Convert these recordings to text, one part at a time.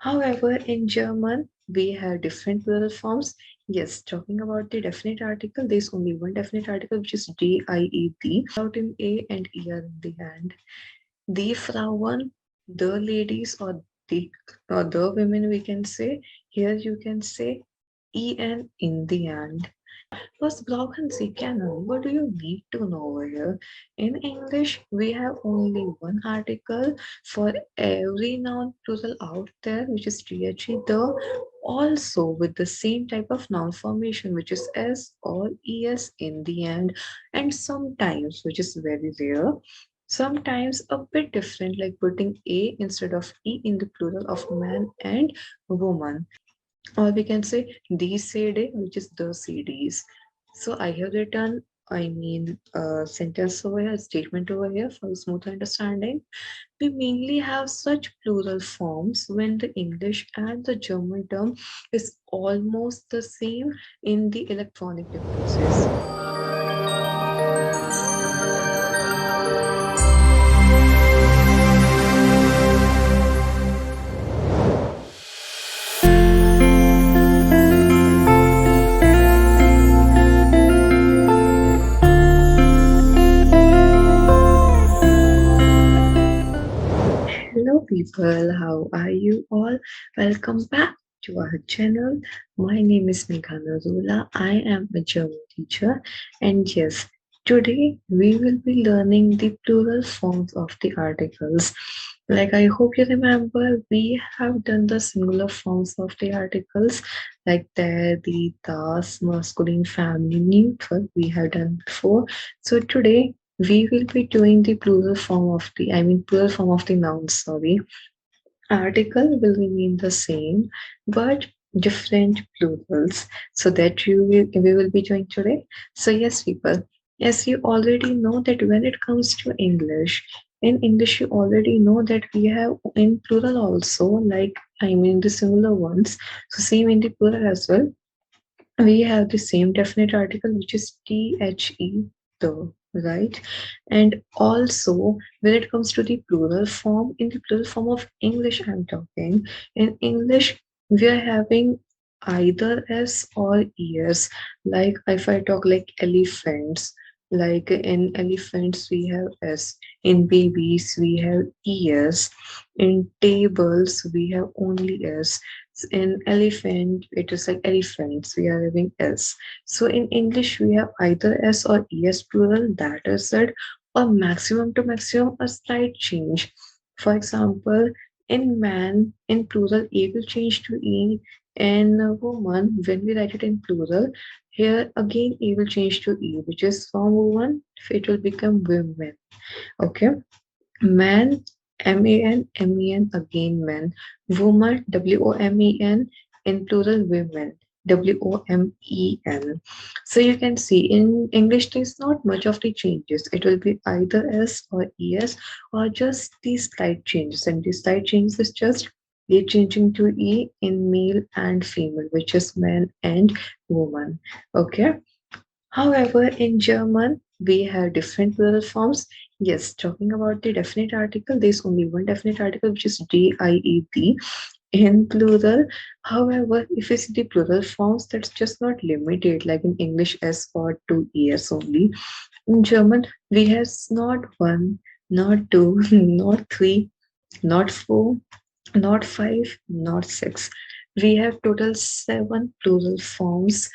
However, in German, we have different plural forms. Yes, talking about the definite article, there's only one definite article, which is 𝗙𝗢𝗡𝗧, out in A and ER in the end. The Frauen, the ladies, or the women, we can say. Here you can say en in the end. Was brauchen Sie kennen? What do you need to know over here? In English, we have only one article for every noun plural out there, which is the, also with the same type of noun formation, which is s or es in the end, and sometimes, which is very rare, sometimes a bit different, like putting a instead of e in the plural of man and woman, or we can say the CD, which is the CDs. So I have written, a sentence over here, a statement over here for smooth understanding. We mainly have such plural forms when the English and the German term is almost the same in the electronic differences. Hello, people. How are you all? Welcome back to our channel. My name is Meghana Zola. I am a German teacher, and yes, today we will be learning the plural forms of the articles. Like, I hope you remember, we have done the singular forms of the articles, like the, das, masculine, family, neutral. We have done before. So today we will be doing the plural form of the noun, sorry. Article will remain the same, but different plurals. So that we will be doing today. So yes, people, as you already know that when it comes to English, in English you already know that we have in plural also, like the similar ones. So same in the plural as well, we have the same definite article, which is the, right? And also, when it comes to the plural form, in the plural form of English, I'm talking, in English, we are having either s or es. Like if I talk like elephants, like in elephants we have s, in babies we have es, in tables we have only s, in elephant it is like elephants, we are having s. So in English we have either s or es plural, that is it, or maximum to maximum a slight change. For example, in man, in plural a will change to e, and woman, when we write it in plural, here again a will change to e, which is from woman it will become women. Okay, man, man, again man. Woman, women, in plural women, women. So you can see in English there's not much of the changes. It will be either s or es, or just these slight changes. And these slight changes is just a changing to e in male and female, which is man and woman. Okay. However, in German, we have different plural forms. Yes, talking about the definite article, there's only one definite article, which is 𝗙𝗢𝗡𝗧 in plural. However, if you see the plural forms, that's just not limited, like in English, s or two ears only. In German, we have not one, not two, not three, not four, not five, not six. We have total seven plural forms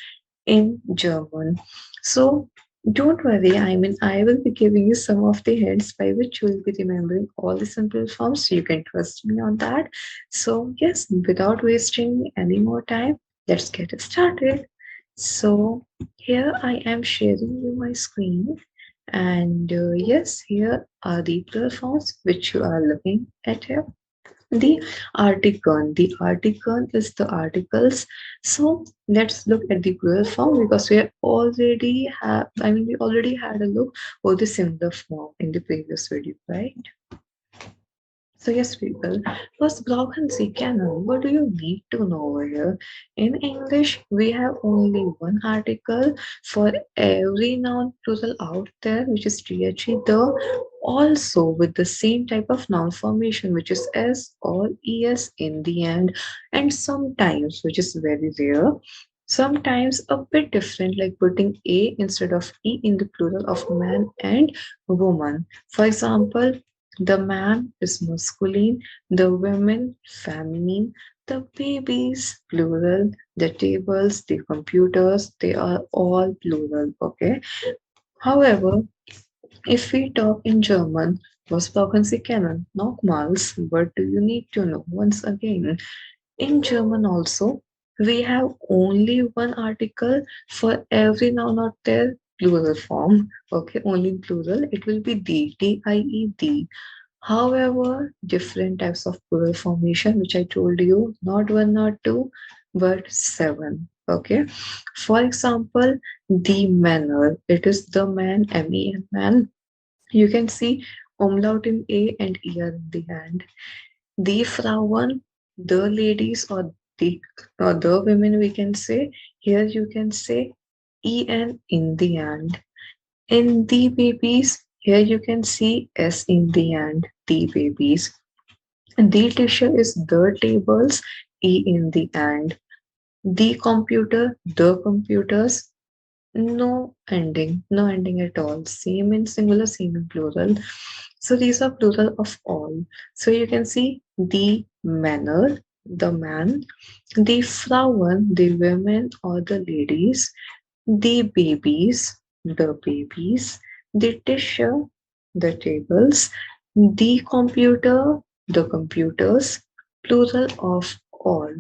in German. So don't worry, I will be giving you some of the hints by which you will be remembering all the simple forms. So you can trust me on that. So, yes, without wasting any more time, let's get started. So, here I am sharing you my screen. And yes, here are the plural forms which you are looking at here. The article is the articles. So let's look at the plural form, because we already had a look for the singular form in the previous video, right? So yes, people, first block and see canon. What do you need to know over here? In English, we have only one article for every noun plural out there, which is the, also with the same type of noun formation, which is s or es in the end, and sometimes, which is very rare, sometimes a bit different, like putting a instead of e in the plural of man and woman. For example, the man is masculine, the women feminine, the babies plural, the tables, the computers, they are all plural, okay? However, if we talk in German, was brauchen Sie kennen? Nochmals, what do you need to know? Once again, in German also, we have only one article for every noun out there, plural form. Okay, only in plural. It will be die, D-I-E, die. However, different types of plural formation, which I told you, not one, not two, but seven. Okay. For example, the manner. It is the man, M-E-N, man. You can see umlaut in A and ER in the hand. The Frauen, the ladies or the women, we can say. Here you can say EN in the end. In the babies, here you can see S in the end, the babies. The tissue is the tables, E in the end. The computer, the computers, no ending at all. Same in singular, same in plural. So these are plural of all. So you can see the manner, the man, the Frauen, the women or the ladies, the babies, the tissue, the tables, the computer, the computers, plural of all.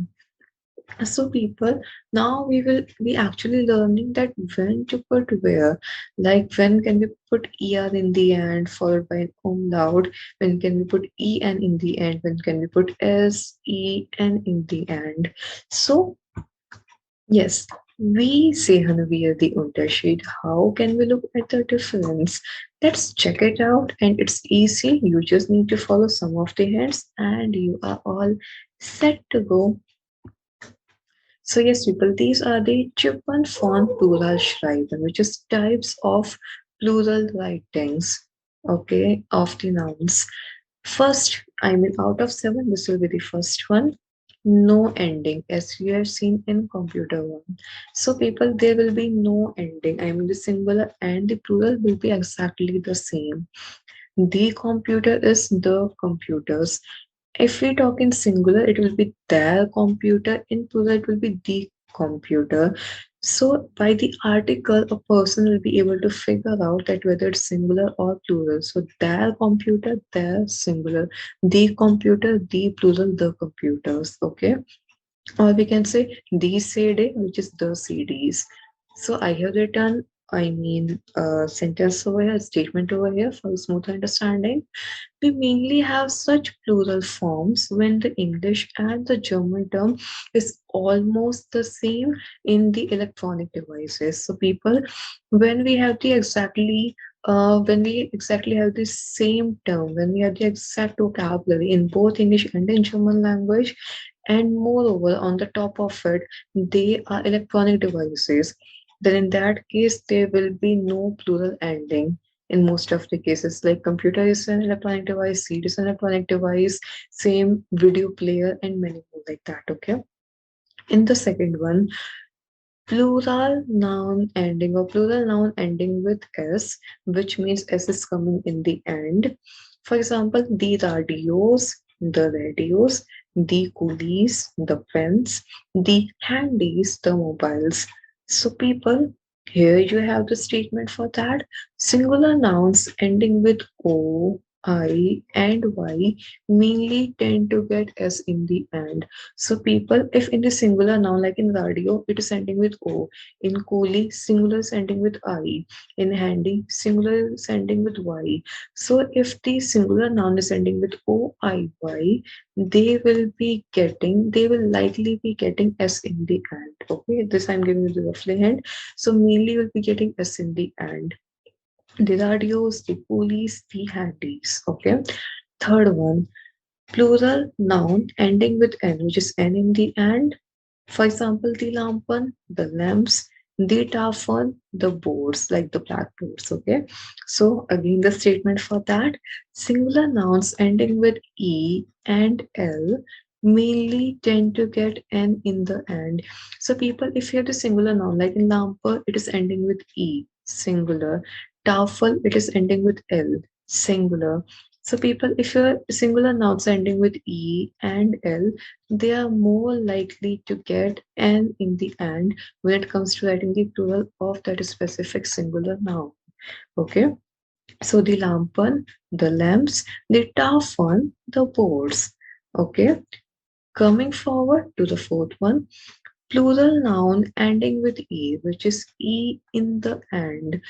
So people, now we will be actually learning that when to put where, like when can we put er in the end followed by an umlaut, when can we put en in the end, when can we put sen in the end. So yes, we say Hanaviya the Unterschied. How can we look at the difference? Let's check it out, and it's easy. You just need to follow some of the hints, and you are all set to go. So yes, people, these are the Chipman font plural schreiben, which is types of plural writings, okay, of the nouns. First, I mean, out of seven, this will be the first one. No ending, as we have seen in computer one. So people, there will be no ending. I mean, the singular and the plural will be exactly the same. The computer is the computers. If we talk in singular, it will be their computer. In plural, it will be the computer. So by the article, a person will be able to figure out that whether it's singular or plural. So their computer, their singular, the computer, the plural, the computers. Okay. Or we can say the CD, which is the CDs. So I have written, I mean, a sentence over here, a statement over here for smooth understanding. We mainly have such plural forms when the English and the German term is almost the same in the electronic devices. So people, when we have the exactly when we exactly have the same term, when we have the exact vocabulary in both English and in German language, and moreover, on the top of it, they are electronic devices, then in that case, there will be no plural ending in most of the cases. Like computer is an electronic device, seed is an electronic device, same video player, and many more like that. Okay. In the second one, plural noun ending or plural noun ending with s, which means s is coming in the end. For example, the radios, the coolies, the pens, the handies, the mobiles. So, people, here you have the statement for that. Singular nouns ending with o, I, and y mainly tend to get s in the end. So people, if in the singular noun like in radio, it is ending with O. In coolie, singular is ending with I. In handy, singular is ending with Y. So if the singular noun is ending with O, I, Y, they will likely be getting S in the end. Okay, this I'm giving you the roughly hint. So mainly will be getting S in the end. The radios, the coolies, the handies. Okay. Third one, Plural noun ending with n, which is n in the end. For example, the lampan, the lamps, the 𝗙𝗡, the boards, like the blackboards. Okay. So again, the statement for that: singular nouns ending with e and l mainly tend to get n in the end. So people, if you have the singular noun, like in lampa, it is ending with e, singular. 𝗙𝗡, it is ending with l, singular. So people, if your singular nouns ending with e and l, they are more likely to get n in the end when it comes to writing the plural of that specific singular noun. Okay, so the lampan, the lamps, the 𝗙𝗡, the boards. Okay, coming forward to the fourth one, plural noun ending with e, which is e in the end.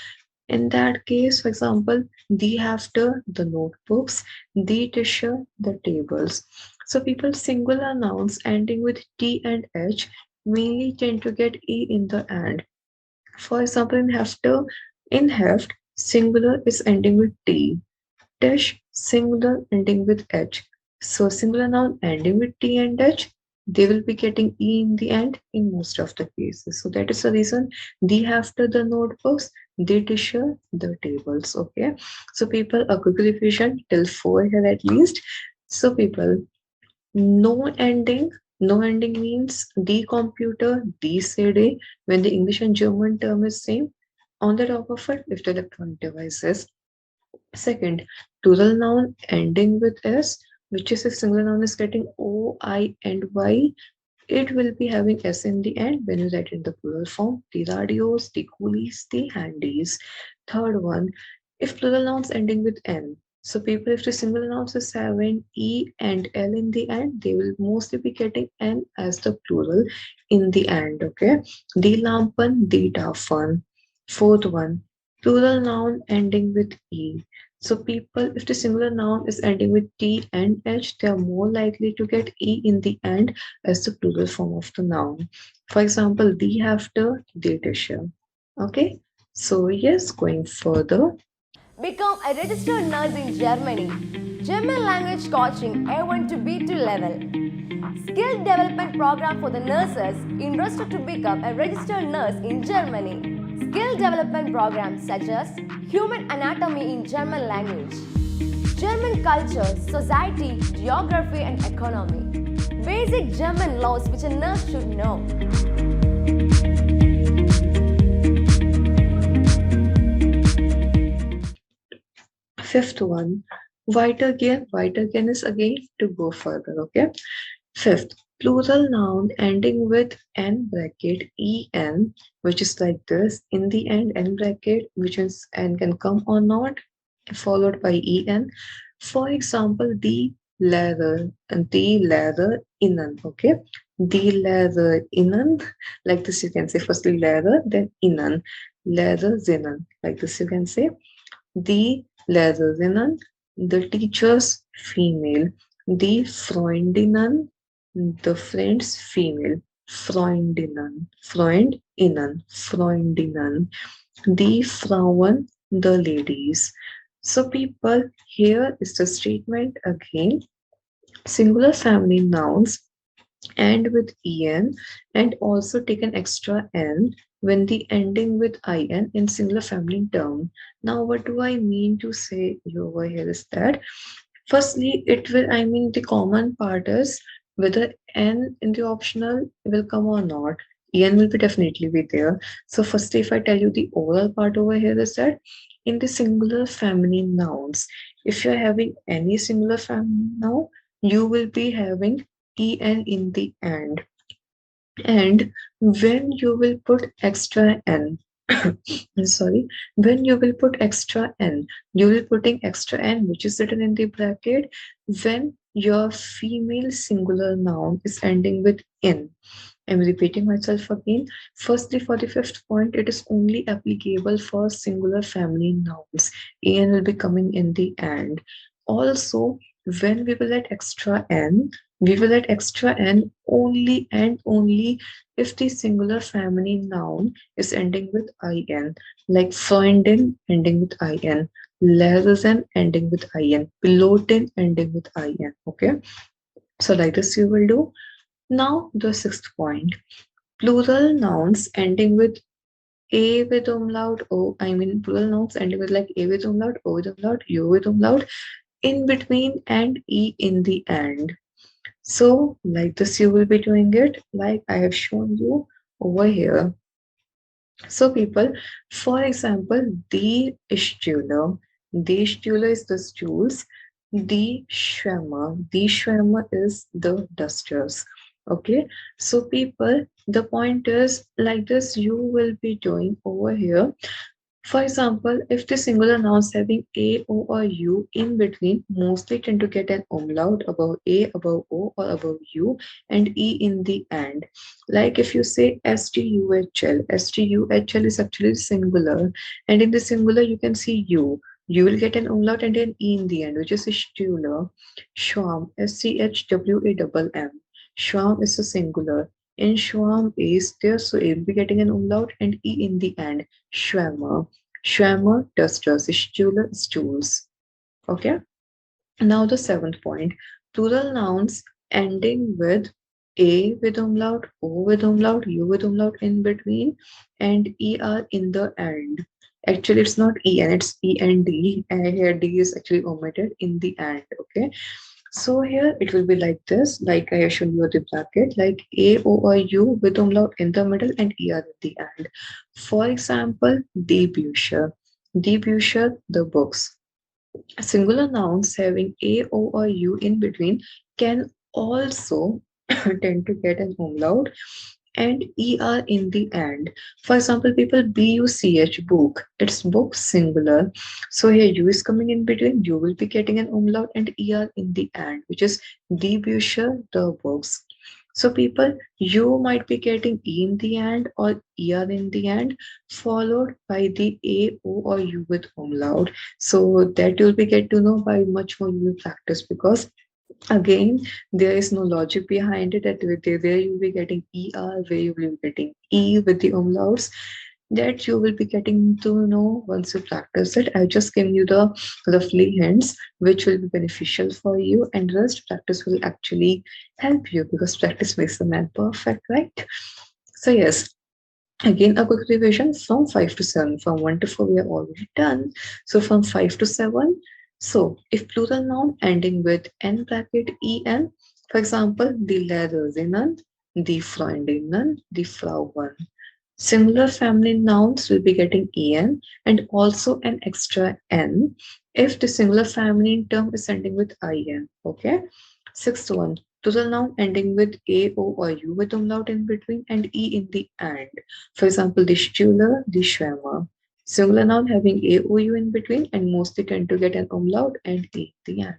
In that case, for example, the after the notebooks, the tissue, the tables. So people, singular nouns ending with t and h mainly tend to get e in the end. For example, in heft, singular is ending with t. Dish, singular ending with h. So singular noun ending with t and h, they will be getting e in the end in most of the cases. So that is the reason the after the notebooks, the tissue, the tables. Okay. So people, a quick revision till four here at least. So people, no ending. No ending means the computer, the CD, when the English and German term is same. On the top of it, if the electronic devices. Second, plural noun ending with s, which is if singular noun is getting o, I, and y, it will be having s in the end when you write in the plural form. The radios, the coolies, the handies. Third one, if plural nouns ending with n. So people, if the singular nouns is having e and l in the end, they will mostly be getting n as the plural in the end. Okay, the lampan, the 𝗙𝗡. Fourth one, plural noun ending with e. So people, if the singular noun is ending with t and h, they are more likely to get e in the end as the plural form of the noun. For example, the after, the tissue. Okay, so yes, going further. Become a registered nurse in Germany. German language coaching A1 to B2 level. Skill development program for the nurses interested to become a registered nurse in Germany. Skill development programs such as human anatomy in German language, German culture, society, geography, and economy. Basic German laws which a nurse should know. Fifth one, weitergehen. Weitergehen is again to go further. Okay. Fifth, plural noun ending with n bracket en, which is like this. In the end, n bracket, which is n can come or not, followed by en. For example, the leather and the leather innen. Okay, the leather innen, like this you can say firstly leather, then innen, leather zinnen, like this you can say. The Lehrerinnen, the teachers female, the Freundinnen, the friends female, Freundinnen, the Frauen, the ladies. So people, here is the statement again. Singular family nouns end with en and also take an extra n when the ending with in in singular family term. Now, what do I mean to say over here is that firstly, it will, I mean, the common part is whether n in the optional will come or not. En will be definitely be there. So, firstly, if I tell you the overall part over here is that in the singular feminine nouns, if you're having any singular feminine noun, you will be having en in the end. And when you will put extra n, sorry, when you will put extra n, you will putting extra n, which is written in the bracket, when your female singular noun is ending with in. I'm repeating myself again. Firstly, for the fifth point, it is only applicable for singular family nouns. En will be coming in the end. Also, when we will add extra n, we will add extra n only and only if the singular feminine noun is ending with in, like Freundin ending with in, Lehrerin ending with in, pilotin ending with in. Okay, so like this you will do. Now the sixth point, plural nouns ending with a with umlaut, o, I mean plural nouns ending with like a with umlaut, o with umlaut, u with umlaut, in between, and e in the end. So like this you will be doing it like I have shown you over here. So people, for example, the Stuhler is the stools, the Schwemmer is the dusters. Okay, so people, the point is like this you will be doing over here. For example, if the singular nouns having a, o, or u in between mostly tend to get an umlaut above a, above o, or above u, and e in the end. Like if you say stuhl is actually singular, and in the singular you can see u. You will get an umlaut and an e in the end, which is Stuhler. Schwarm, Schwamm. Schwarm is a singular. In Schwarm is there, so it will be getting an umlaut and e in the end. Schwärmer. Schwärmer dusters, Stuhler stools. Okay. Now the seventh point. Plural nouns ending with a with umlaut, o with umlaut, u with umlaut in between, and er in the end. Actually, it's not en, it's end. And here d is actually omitted in the end. Okay. So here it will be like this, like I have shown you the bracket, like A, O, or U with umlaut in the middle and ER at the end. For example, die the books. Singular nouns having A, O, or U in between can also tend to get an umlaut and er in the end. For example, people book, it's book singular. So here u is coming in between, you will be getting an umlaut and er in the end, which is die Bücher, the books. So people, you might be getting e in the end or er in the end, followed by the a, o, or u with umlaut. So that you'll be get to know by much more you will practice, because again there is no logic behind it, that where you will be getting er, where you will be getting e with the umlauts, that you will be getting to know once you practice it. I've just given you the roughly hints which will be beneficial for you, and rest practice will actually help you, because practice makes the man perfect, right? So yes, again, a quick revision from 5 to 7. From 1 to 4, we are already done. So from 5 to 7, so if plural noun ending with n bracket en, for example, die Lehrerinnen, die Freundinnen, die Frauen. Similar family nouns will be getting en and also an extra n if the singular feminine term is ending with in. Okay. Sixth one, plural noun ending with a, o, or u with umlaut in between and e in the end. For example, the Stuhler, the Schwärmer. Singular noun having a, o, u in between and mostly tend to get an umlaut and e in the end.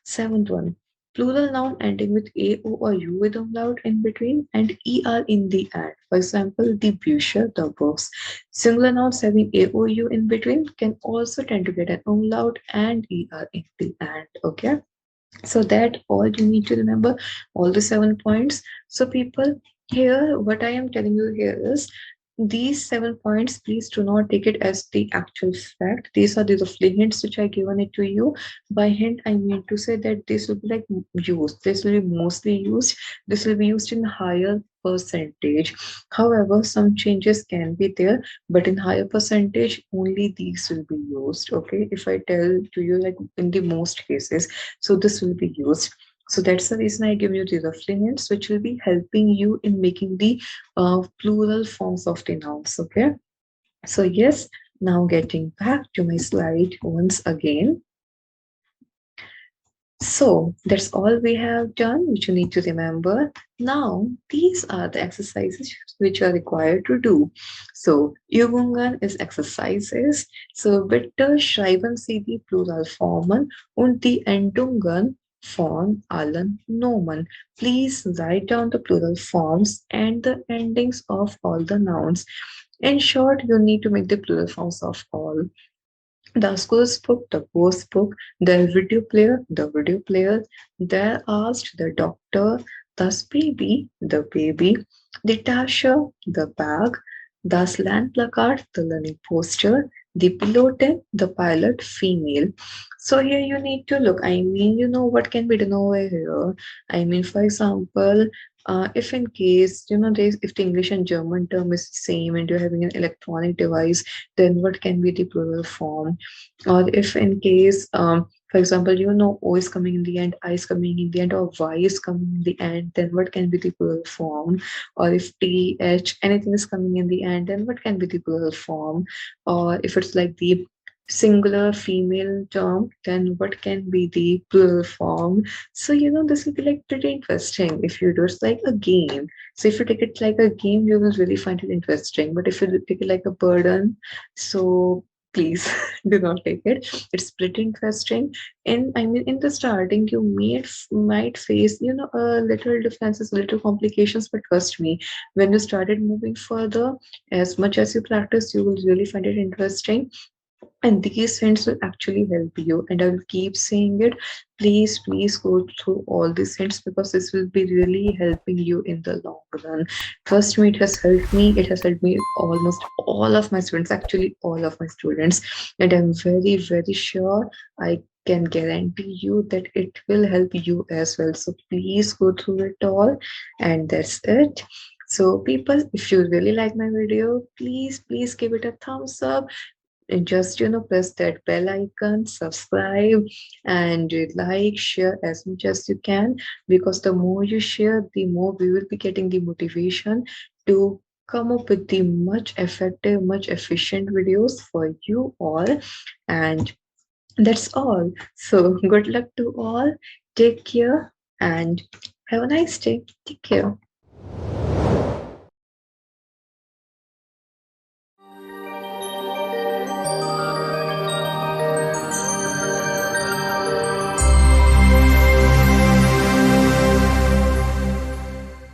Seventh one, plural noun ending with a, o, or u with umlaut in between and er in the end. For example, the Bücher, the books. Singular nouns having a, o, u in between can also tend to get an umlaut and er in the end. Okay. So that all you need to remember, all the 7 points. So people, here what I am telling you here is these 7 points, please do not take it as the actual fact. These are the roughly hints which I given it to you. By hint, I mean to say that this will be like used. This will be mostly used. This will be used in higher percentage. However, some changes can be there, but in higher percentage, only these will be used. Okay, if I tell to you like in the most cases, so this will be used. So that's the reason I give you the roughly hints, which will be helping you in making the plural forms of the nouns. Okay. So yes, now getting back to my slide once again. So that's all we have done, which you need to remember. Now, these are the exercises which are required to do. So, Übungen is exercises. So, bitte schreiben Sie die Pluralformen und die Endungen von allen Nomen. Please write down the plural forms and the endings of all the nouns. In short, you need to make the plural forms of all. The school's book, the post book, the video player, the asked, the doctor, the baby, the tasha, the bag, the slant placard, the learning poster, The below 10, the pilot female. So here you need to look. I mean, you know what can be done over here. I mean, for example, if in case there's if the English and German term is same and you're having an electronic device, then what can be the plural form? Or if in case for example, O is coming in the end, I is coming in the end, or Y is coming in the end, then what can be the plural form? Or if T, H, anything is coming in the end, then what can be the plural form? Or if it's like the singular female term, then what can be the plural form? So, this will be like pretty interesting if you do it's like a game. So, if you take it like a game, you will really find it interesting. But if you take it like a burden, so please do not take it. It's pretty interesting. And I mean, in the starting, you might face, a little differences, little complications, but trust me, when you started moving further, as much as you practice, you will really find it interesting, and these hints will actually help you. And I will keep saying it. Please go through all these hints because this will be really helping you in the long run. Trust me, it has helped me. It has helped me almost all of my students, actually, all of my students. And I'm very sure I can guarantee you that it will help you as well. So please go through it all. And that's it. So, people, if you really like my video, please give it a thumbs up, and just press that bell icon, subscribe, and like, share as much as you can, because the more you share, the more we will be getting the motivation to come up with the much effective, much efficient videos for you all. And that's all. So good luck to all, take care, and have a nice day. Take care.